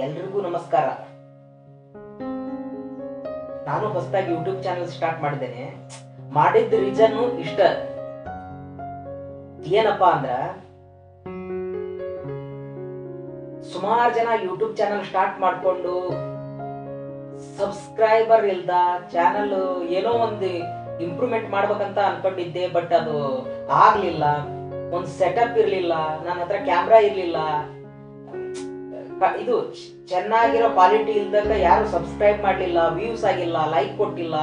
ಎಲ್ರಿಗೂ ನಮಸ್ಕಾರ. ನಾನು ಹೊಸದಾಗಿ ಯೂಟ್ಯೂಬ್ ಚಾನಲ್ ಸ್ಟಾರ್ಟ್ ಮಾಡಿದ್ದೇನೆ. ಮಾಡಿದ ರೀಸನ್ ಇಷ್ಟ, ಏನಪ್ಪಾ ಅಂದ್ರ ಸುಮಾರು ಜನ ಯೂಟ್ಯೂಬ್ ಚಾನಲ್ ಸ್ಟಾರ್ಟ್ ಮಾಡ್ಕೊಂಡು ಸಬ್ಸ್ಕ್ರೈಬರ್ ಇಲ್ದ ಚಾನಲ್ ಏನೋ ಒಂದು ಇಂಪ್ರೂವ್ಮೆಂಟ್ ಮಾಡ್ಬೇಕಂತ ಅನ್ಕೊಂಡಿದ್ದೆ. ಬಟ್ ಅದು ಆಗ್ಲಿಲ್ಲ. ಒಂದು ಸೆಟಪ್ ಇರ್ಲಿಲ್ಲ, ನನ್ನ ಹತ್ರ ಕ್ಯಾಮ್ರಾ ಇರ್ಲಿಲ್ಲ, ಇದು ಚೆನ್ನಾಗಿರೋ ಕ್ವಾಲಿಟಿ ಇಲ್ದಾಗ ಯಾರು ಸಬ್ಸ್ಕ್ರೈಬ್ ಮಾಡ್ಲಿಲ್ಲ, ವ್ಯೂಸ್ ಆಗಿಲ್ಲ, ಲೈಕ್ ಕೊಟ್ಟಿಲ್ಲ,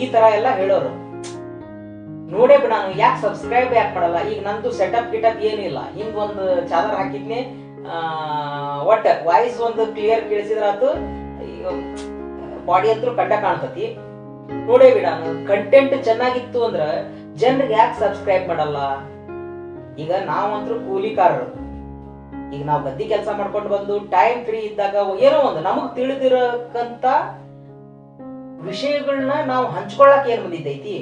ಈ ತರ ಎಲ್ಲ ಹೇಳೋರು. ನೋಡೇ ಬಿಡ ನಾನು ಯಾಕೆ ಸಬ್ಸ್ಕ್ರೈಬ್ ಯಾಕೆ ಮಾಡಲ್ಲ. ಈಗ ನಂದು ಸೆಟಪ್ ಗಿಟಪ್ ಏನಿಲ್ಲ, ಹಿಂಗ್ ಒಂದು ಚಾದರ್ ಹಾಕಿದ್ನೆ, ಒಟ್ಟ ವಾಯ್ಸ್ ಒಂದು ಕ್ಲಿಯರ್ ಕೇಳಿಸಿದ್ರ ಆತು, ಬಾಡಿ ಅಂತೂ ಕಂಡ ಕಾಣ್ತತಿ. ನೋಡೇ ಬಿಡ ಕಂಟೆಂಟ್ ಚೆನ್ನಾಗಿತ್ತು ಅಂದ್ರ ಜನರಿಗೆ ಯಾಕೆ ಸಬ್ಸ್ಕ್ರೈಬ್ ಮಾಡಲ್ಲ. ಈಗ ನಾವಂತೂ ಕೂಲಿಕಾರರು. ಈಗ ನಾವು ಗದ್ದಿ ಕೆಲಸ ಮಾಡ್ಕೊಂಡು ಬಂದು ಟೈಮ್ ಫ್ರೀ ಇದ್ದಾಗ ಏನೋ ಒಂದು ನಮಗ್ ತಿಳಿದಿರಕ್ಕಂತ ವಿಷಯಗಳನ್ನ ನಾವು ಹಂಚ್ಕೊಳ್ಳಕ್ ಏನ್ ಬಂದಿದ್ದೈತಿ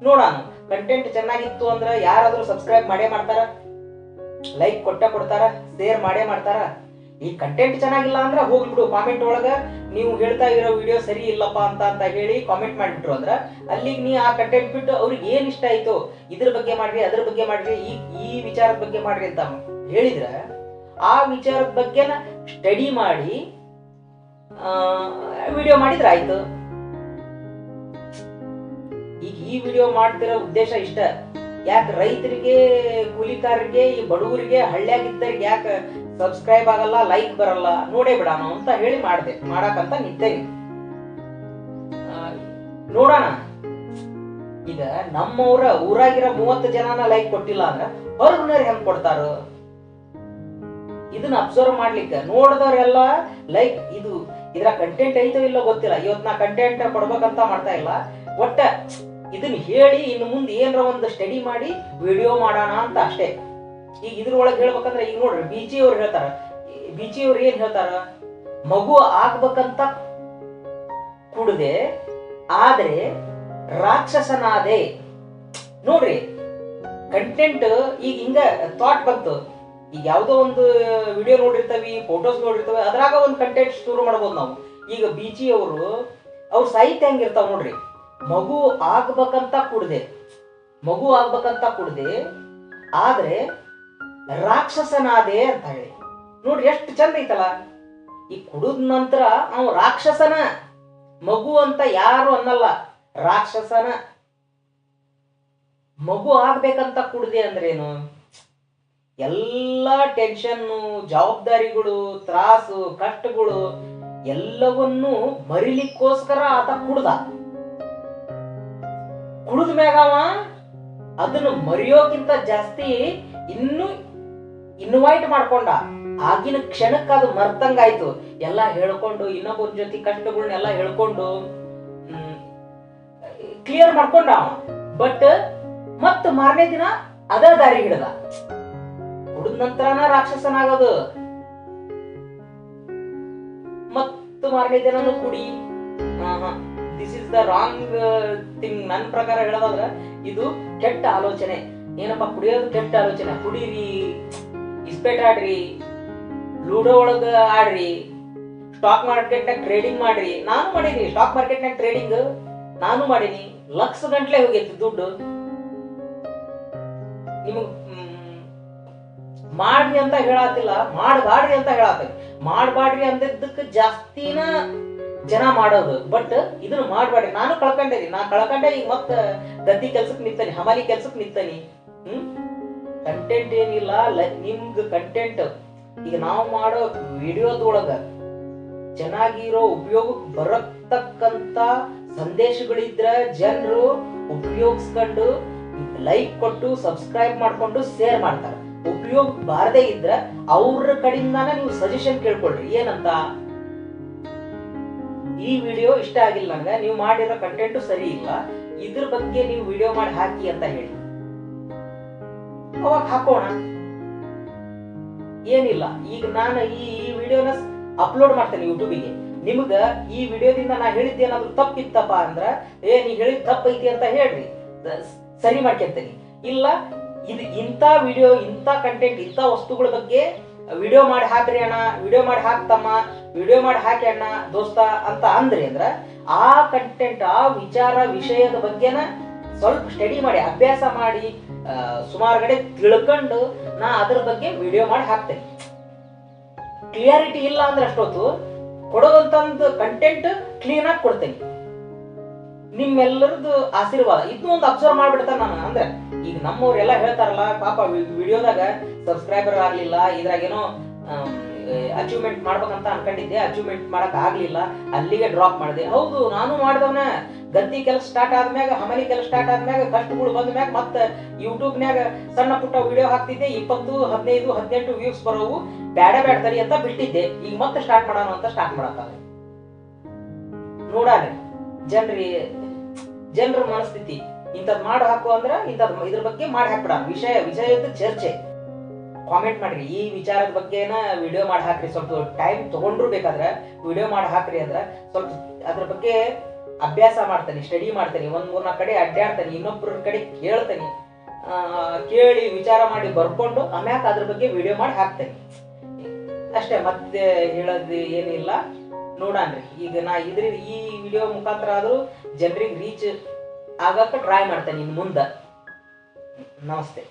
ನೋಡೋಣ. ಕಂಟೆಂಟ್ ಚೆನ್ನಾಗಿತ್ತು ಅಂದ್ರ ಯಾರಾದ್ರೂ ಸಬ್ಸ್ಕ್ರೈಬ್ ಮಾಡೇ ಮಾಡ್ತಾರ, ಲೈಕ್ ಕೊಡ್ತಾರ, ಶೇರ್ ಮಾಡೇ ಮಾಡ್ತಾರ. ಈ ಕಂಟೆಂಟ್ ಚೆನ್ನಾಗಿಲ್ಲ ಅಂದ್ರ ಹೋಗ್ಬಿಡು ಕಾಮೆಂಟ್ ಒಳಗ ನೀವು ಹೇಳ್ತಾ ಇರೋ ವಿಡಿಯೋ ಸರಿ ಇಲ್ಲಪ್ಪ ಅಂತ ಹೇಳಿ ಕಾಮೆಂಟ್ ಮಾಡಿಬಿಟ್ರು ಅಂದ್ರ ಅಲ್ಲಿಗೆ ನೀ ಆ ಕಂಟೆಂಟ್ ಬಿಟ್ಟು ಅವ್ರಿಗೆ ಏನ್ ಇಷ್ಟ ಆಯ್ತು, ಇದ್ರ ಬಗ್ಗೆ ಮಾಡ್ರಿ, ಅದ್ರ ಬಗ್ಗೆ ಮಾಡ್ರಿ, ಈ ವಿಚಾರದ ಬಗ್ಗೆ ಮಾಡ್ರಿ ಅಂತ ಹೇಳಿದ್ರ ಆ ವಿಚಾರದ ಬಗ್ಗೆ ಸ್ಟಡಿ ಮಾಡಿ ವಿಡಿಯೋ ಮಾಡಿದ್ರೆ ಆಯ್ತು. ಈಗ ಈ ವಿಡಿಯೋ ಮಾಡ್ತಿರೋ ಉದ್ದೇಶ ಇಷ್ಟ. ಯಾಕೆ ರೈತರಿಗೆ, ಕೂಲಿಕಾರರಿಗೆ, ಈ ಬಡವರಿಗೆ, ಹಳ್ಳಿಯಾಗಿದ್ದರಿಗೆ ಯಾಕೆ ಸಬ್ಸ್ಕ್ರೈಬ್ ಆಗಲ್ಲ, ಲೈಕ್ ಬರಲ್ಲ, ನೋಡೇ ಬಿಡೋಣ ಅಂತ ಹೇಳಿ ಮಾಡಕಂತ ನಿಂತೇನೆ. ನೋಡೋಣ. ಈಗ ನಮ್ಮವ್ರ ಊರಾಗಿರೋ 30 ಜನನ ಲೈಕ್ ಕೊಟ್ಟಿಲ್ಲ ಅಂದ್ರ ಹೊರಗಿನವ್ರು ಹೆಂಗ್ ಕೊಡ್ತಾರ? ಇದನ್ನ ಅಬ್ಸರ್ವ್ ಮಾಡ್ಲಿಕ್ಕೆ ನೋಡಿದವ್ರೆಲ್ಲ ಲೈಕ್ ಇದ್ರ ಕಂಟೆಂಟ್ ಐತೋ ಇಲ್ಲೋ ಗೊತ್ತಿಲ್ಲ. ಇವತ್ ನಾ ಕಂಟೆಂಟ್ ಕೊಡ್ಬೇಕಂತ ಮಾಡ್ತಾ ಇಲ್ಲ, ಒಟ್ಟ ಇದನ್ನ ಹೇಳಿ ಇನ್ನು ಮುಂದೆ ಏನಾರ ಒಂದು ಸ್ಟಡಿ ಮಾಡಿ ವಿಡಿಯೋ ಮಾಡೋಣ ಅಂತ ಅಷ್ಟೇ. ಈಗ ಇದ್ರೊಳಗೆ ಹೇಳ್ಬೇಕಂದ್ರೆ ಈಗ ನೋಡ್ರಿ ಬಿಜಿ ಅವ್ರು ಹೇಳ್ತಾರ, ಬಿಜಿ ಅವ್ರು ಏನ್ ಹೇಳ್ತಾರ, ಮಗು ಆಗ್ಬೇಕಂತ ಕುಡ್ದೆ ಆದ್ರೆ ರಾಕ್ಷಸನಾದೆ. ನೋಡ್ರಿ ಕಂಟೆಂಟ್ ಈಗ ಹಿಂಗ ಥಾಟ್ ಬಂತು. ಈಗ ಯಾವ್ದೋ ಒಂದು ವಿಡಿಯೋ ನೋಡಿರ್ತವಿ, ಫೋಟೋಸ್ ನೋಡಿರ್ತವೆ, ಅದ್ರಾಗ ಒಂದು ಕಂಟೆಂಟ್ ಶುರು ಮಾಡ್ಬೋದು ನಾವು. ಈಗ ಬಿಜಿ ಅವ್ರ ಸಾಹಿತ್ಯ ಹೆಂಗಿರ್ತಾವ ನೋಡ್ರಿ, ಮಗು ಆಗ್ಬೇಕಂತ ಕುಡ್ದೆ ಆದ್ರೆ ರಾಕ್ಷಸನಾದೆ ಅಂತ ಹೇಳಿ. ನೋಡ್ರಿ ಎಷ್ಟು ಚಂದ ಐತಲ್ಲ. ಈ ಕುಡಿದ ನಂತರ ಅವ್ ರಾಕ್ಷಸನ, ಮಗು ಅಂತ ಯಾರು ಅನ್ನಲ್ಲ, ರಾಕ್ಷಸನ. ಮಗು ಆಗ್ಬೇಕಂತ ಕುಡ್ದೆ ಅಂದ್ರೇನು? ಎಲ್ಲ ಟೆನ್ಷನ್ನು, ಜವಾಬ್ದಾರಿಗಳು, ತ್ರಾಸು, ಕಷ್ಟಗಳು ಎಲ್ಲವನ್ನೂ ಮರಿಲಿಕ್ಕೋಸ್ಕರ ಆತ ಕುಡಿದ ಮ್ಯಾಗವ ಅದನ್ನು ಮರೆಯೋಕ್ಕಿಂತ ಜಾಸ್ತಿ ಇನ್ನೂ ಇನ್ವೈಟ್ ಮಾಡ್ಕೊಂಡ. ಆಗಿನ ಕ್ಷಣಕ್ಕೆ ಅದು ಮರ್ತಂಗಾಯ್ತು. ಎಲ್ಲ ಹೇಳ್ಕೊಂಡು ಇನ್ನೊಬ್ಬರ ಜೊತೆ ಕಷ್ಟಗಳನ್ನೆಲ್ಲ ಹೇಳ್ಕೊಂಡು ಕ್ಲಿಯರ್ ಮಾಡ್ಕೊಂಡ ಅವ. ಬಟ್ ಮತ್ತ ಮಾರನೇ ದಿನ ಅದ ದಾರಿ ಹಿಡ್ದ. ಕುಡಿದ ನಂತರನ ರಾಕ್ಷಸನಾಗೋದು, ಮತ್ತ ಮಾರನೇ ದಿನನು ಕುಡಿ. This is the wrong thing. ನನ್ನ ಪ್ರಕಾರ ಹೇಳೋದಾದ್ರ ಇದು ಕೆಟ್ಟ ಆಲೋಚನೆ. ಏನಪ್ಪಾ ಕುಡಿಯೋದು ಕೆಟ್ಟ ಆಲೋಚನೆ. ಕುಡೀರಿ, ಇಸ್ಪೇಟ್ ಆಡ್ರಿ, ಲೂಡೋ ಒಳಗ ಆಡ್ರಿ, ಸ್ಟಾಕ್ ಮಾರ್ಕೆಟ್ನಾಗ ಟ್ರೇಡಿಂಗ್ ಮಾಡ್ರಿ. ನಾನು ಮಾಡೀನಿ ಸ್ಟಾಕ್ ಮಾರ್ಕೆಟ್ನಾಗ ಟ್ರೇಡಿಂಗ್, ನಾನು ಮಾಡೀನಿ. ಲಕ್ಷ ಗಂಟ್ಲೆ ಹೋಗೈತಿ ದುಡ್ಡು. ನಿಮಗ್ ಮಾಡ್ರಿ ಅಂತ ಹೇಳತ್ತಿಲ್ಲ, ಮಾಡಬಾಡ್ರಿ ಅಂತ ಹೇಳತ್ತೀವಿ. ಮಾಡಬಾಡ್ರಿ ಅಂದಿದ್ದಕ್ಕೆ ಜಾಸ್ತಿನ ಜನ ಮಾಡೋದು. ಬಟ್ ಇದನ್ನ ಮಾಡಬೇಡ್ರಿ. ನಾನು ಕಳ್ಕೊಂಡೆ. ಈಗ ಮತ್ತ ಗದ್ದಿ ಕೆಲ್ಸಕ್ಕೆ ನಿಂತಾನಿ, ಹಮಾಲಿ ಕೆಲ್ಸಕ್ಕೆ ನಿಂತಾನಿ. ಕಂಟೆಂಟ್ ಏನಿಲ್ಲ, ನಿಮ್ಗೆ ಕಂಟೆಂಟ್ ಈಗ ನಾವು ಮಾಡೋ ವಿಡಿಯೋದೊಳಗ ಚೆನ್ನಾಗಿರೋ ಉಪಯೋಗಕ್ಕೆ ಬರತಕ್ಕಂತ ಸಂದೇಶಗಳಿದ್ರ ಜನರು ಉಪಯೋಗಿಸ್ಕೊಂಡು ಲೈಕ್ ಕೊಟ್ಟು ಸಬ್ಸ್ಕ್ರೈಬ್ ಮಾಡ್ಕೊಂಡು ಶೇರ್ ಮಾಡ್ತಾರ. ಉಪಯೋಗ ಬಾರದೇ ಇದ್ರ ಅವ್ರ ಕಡೆಯಿಂದಾನ ನೀವು ಸಜೆಷನ್ ಕೇಳ್ಕೊಳ್ರಿ. ಏನಂತ, ಈ ವಿಡಿಯೋ ಇಷ್ಟ ಆಗಿಲ್ಲ ನಂಗ, ನೀವು ಮಾಡಿರೋ ಕಂಟೆಂಟ್ ಸರಿ ಇಲ್ಲ, ಇದ್ರ ಬಗ್ಗೆ ನೀವು ವಿಡಿಯೋ ಮಾಡಿ ಹಾಕಿ ಅಂತ ಹೇಳಿ ಅವಾಗ ಹಾಕೋಣ. ಏನಿಲ್ಲ, ಈಗ ನಾನು ಈ ವಿಡಿಯೋನ ಅಪ್ಲೋಡ್ ಮಾಡ್ತೇನೆ ಯೂಟ್ಯೂಬಿಗೆ. ನಿಮ್ಗ ಈ ವಿಡಿಯೋದಿಂದ ನಾ ಹೇಳಿದ್ದೇನಾದ್ರೂ ತಪ್ಪಿತ್ತಪ್ಪ ಅಂದ್ರ ನೀ ಹೇಳಿದ್ ತಪ್ಪೈತಿ ಅಂತ ಹೇಳ್ರಿ, ಸರಿ ಮಾಡ್ಕೊಂತೀನಿ. ಇಲ್ಲ ಇದು ಇಂಥ ವಿಡಿಯೋ, ಇಂಥ ಕಂಟೆಂಟ್, ಇಂಥ ವಸ್ತುಗಳ ಬಗ್ಗೆ ವಿಡಿಯೋ ಮಾಡಿ ಹಾಕ್ರಿ ಅಣ್ಣ, ವಿಡಿಯೋ ಮಾಡಿ ಹಾಕ್ತಮ್ಮ, ವಿಡಿಯೋ ಮಾಡಿ ಹಾಕಿ ಅಣ್ಣ ದೋಸ್ತ ಅಂತ ಅಂದ್ರಿ ಅಂದ್ರೆ ಆ ಕಂಟೆಂಟ್, ಆ ವಿಷಯದ ಬಗ್ಗೆನ ಸ್ವಲ್ಪ ಸ್ಟಡಿ ಮಾಡಿ, ಅಭ್ಯಾಸ ಮಾಡಿ, ಸುಮಾರು ಕಡೆ ತಿಳ್ಕೊಂಡು ನಾ ಅದ್ರ ಬಗ್ಗೆ ವಿಡಿಯೋ ಮಾಡಿ ಹಾಕ್ತೇನೆ. ಕ್ಲಿಯಾರಿಟಿ ಇಲ್ಲ ಅಂದ್ರೆ ಅಷ್ಟೊತ್ತು ಕೊಡೋದಂತಂದು ಕಂಟೆಂಟ್ ಕ್ಲೀನ್ ಆಗಿ ಕೊಡ್ತೇನೆ. ನಿಮ್ಮೆಲ್ಲರದ್ದು ಆಶೀರ್ವಾದ ಇದನ್ನ ಒಂದು ಅಬ್ಸರ್ವ್ ಮಾಡ್ಬಿಡ್ತಾನೆ ನಾನು. ಅಂದ್ರೆ ಈಗ ನಮ್ಮವ್ರೆಲ್ಲ ಹೇಳ್ತಾರಲ್ಲ, ಪಾಪ ವಿಡಿಯೋದಾಗ ಸಬ್ಸ್ಕ್ರೈಬರ್ ಆಗ್ಲಿಲ್ಲ, ಇದ್ರಾಗೇನೋ ಅಚೀವ್ಮೆಂಟ್ ಮಾಡ್ಬೇಕಂತ ಅನ್ಕೊಂಡಿದ್ದೆ, ಅಚೀವ್ಮೆಂಟ್ ಮಾಡಕ್ ಆಗ್ಲಿಲ್ಲ, ಅಲ್ಲಿಗೆ ಡ್ರಾಪ್ ಮಾಡಿದೆ. ಹೌದು, ನಾನು ಮಾಡಿದವನ ಗದ್ದಿ ಕೆಲಸ ಸ್ಟಾರ್ಟ್ ಆದ್ಮ್ಯಾಗ, ಹಮಲಿ ಕೆಲಸ ಸ್ಟಾರ್ಟ್ ಆದ್ಮ್ಯಾಗ, ಕಷ್ಟಗಳು ಬಂದ್ಮ್ಯಾಗ ಮತ್ತೆ ಯೂಟ್ಯೂಬ್ನ್ಯಾಗ ಸಣ್ಣ ಪುಟ್ಟ ವಿಡಿಯೋ ಹಾಕ್ತಿದ್ದೆ. 20, 15, 18 ವ್ಯೂಸ್ ಬರೋವು, ಬೇಡ ತಡಿ ಅಂತ ಬಿಟ್ಟಿದ್ದೆ. ಈಗ ಮತ್ತೆ ಸ್ಟಾರ್ಟ್ ಮಾಡೋಣ ಅಂತ ಸ್ಟಾರ್ಟ್ ಮಾಡಕ್ಕಾಗ. ನೋಡಾಡ್ರಿ ಜನರ ಮನಸ್ಥಿತಿ, ಇಂಥದ್ ಮಾಡಿ ಹಾಕು ಅಂದ್ರ ಇದ್ರ ಬಗ್ಗೆ ಮಾಡಿ ಹಾಕ್ಬಿಡ. ವಿಷಯದ ಚರ್ಚೆ ಕಾಮೆಂಟ್ ಮಾಡ್ರಿ, ಈ ವಿಚಾರದ ಬಗ್ಗೆನ ವಿಡಿಯೋ ಮಾಡಿ ಹಾಕ್ರಿ, ಸ್ವಲ್ಪ ಟೈಮ್ ತಗೊಂಡ್ರು ಬೇಕಾದ್ರೆ ವಿಡಿಯೋ ಮಾಡಿ ಹಾಕ್ರಿ ಅಂದ್ರ ಸ್ವಲ್ಪ ಅದ್ರ ಬಗ್ಗೆ ಅಭ್ಯಾಸ ಮಾಡ್ತಾನೆ, ಸ್ಟಡಿ ಮಾಡ್ತಾನೆ, 3-4 ಕಡೆ ಅಡ್ಡಾಡ್ತಾನೆ, ಇನ್ನೊಬ್ಬರ ಕಡೆ ಕೇಳ್ತಾನೆ, ಕೇಳಿ ವಿಚಾರ ಮಾಡಿ ಬರ್ಕೊಂಡು ಆಮ್ಯಾಕ ಅದ್ರ ಬಗ್ಗೆ ವಿಡಿಯೋ ಮಾಡಿ ಹಾಕ್ತೇನೆ ಅಷ್ಟೇ. ಮತ್ತೆ ಹೇಳೋದು ಏನಿಲ್ಲ. ನೋಡಾನ್ರಿ, ಈಗ ನಾ ಈ ವಿಡಿಯೋ ಮುಖಾಂತರ ಆದ್ರೂ ಜನರಿಗೆ ರೀಚ್ ಆಗಕ್ಕೆ ಟ್ರೈ ಮಾಡ್ತೇನೆ ಇನ್ನು ಮುಂದೆ. ನಮಸ್ತೆ.